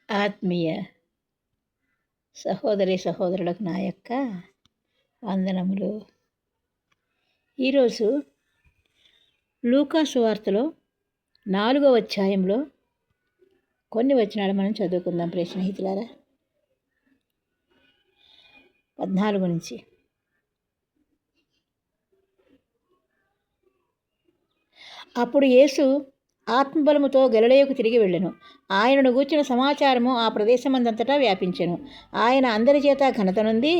ఆత్మీయ సహోదరి సహోదరులకు నా యొక్క వందనములు. ఈరోజు లూకా సువార్తలో 4వ అధ్యాయంలో కొన్ని వచనాలు మనం చదువుకుందాం ప్రియ స్నేహితులారా. 14 నుంచి. అప్పుడు యేసు ఆత్మబలముతో గలిలయకు తిరిగి వెళ్ళెను. ఆయనను గూర్చిన సమాచారము ఆ ప్రదేశమందంతటా వ్యాపించెను. ఆయన అందరి చేత ఘనత నొంది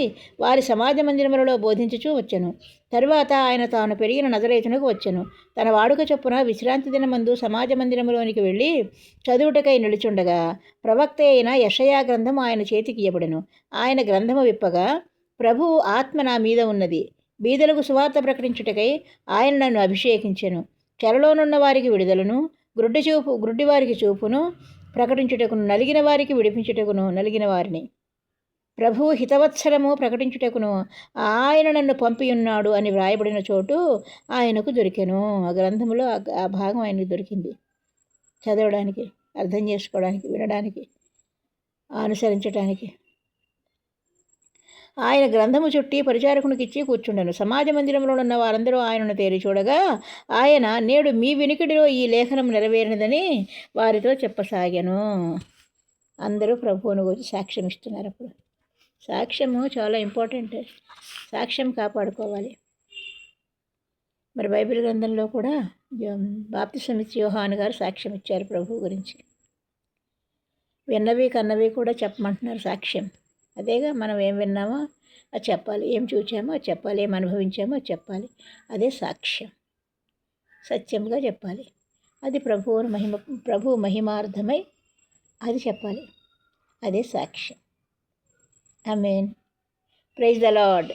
వారి సమాజ మందిరములలో బోధించుచూ వచ్చెను. తరువాత ఆయన తాను పెరిగిన నజరేతునకు వచ్చెను. తన వాడుక చొప్పున విశ్రాంతి దినమందు సమాజ మందిరములోనికి వెళ్ళి చదువుటకై నిలుచుండగా ప్రవక్త అయిన యెషయా గ్రంథము ఆయన చేతికి ఇయ్యబడెను. ఆయన గ్రంథము విప్పగా, ప్రభువు ఆత్మ నా మీద ఉన్నది, బీదలకు సువార్త ప్రకటించుటకై ఆయన నన్ను అభిషేకించెను. చెరలోనున్న వారికి విడుదలను, గ్రుడ్డివారికి చూపును ప్రకటించుటకును, నలిగిన వారికి విడిపించుటకును, నలిగిన వారిని ప్రభువు హితవత్సరము ప్రకటించుటకును ఆయన నన్ను పంపియున్నాడు అని వ్రాయబడిన చోటు ఆయనకు దొరికెను. ఆ గ్రంథంలో ఆ భాగం ఆయనకు దొరికింది. చదవడానికి, అర్థం చేసుకోవడానికి, వినడానికి, అనుసరించడానికి. ఆయన గ్రంథము చుట్టి పరిచారకునికి ఇచ్చి కూర్చుండెను. సమాజ మందిరంలో ఉన్న వారందరూ ఆయనను తేరి చూడగా ఆయన, నేడు మీ వినికిడిలో ఈ లేఖనం నెరవేరినదని వారితో చెప్పసాగాను. అందరూ ప్రభువును గురించి సాక్ష్యం ఇస్తున్నారు. అప్పుడు సాక్ష్యము చాలా ఇంపార్టెంట్. సాక్ష్యం కాపాడుకోవాలి. మరి బైబిల్ గ్రంథంలో కూడా బాప్తిసం ఇచ్చి యోహాను గారు సాక్ష్యం ఇచ్చారు ప్రభువు గురించి. విన్నవి కన్నవి కూడా చెప్పమంటున్నారు సాక్ష్యం. అదేగా, మనం ఏం విన్నామో అది చెప్పాలి, ఏం చూచామో అది చెప్పాలి, ఏం అనుభవించామో అది చెప్పాలి. అదే సాక్ష్యం. సత్యంగా చెప్పాలి. అది ప్రభు మహిమార్థమై అది చెప్పాలి. అదే సాక్ష్యం. ఆమేన్. Praise the lord.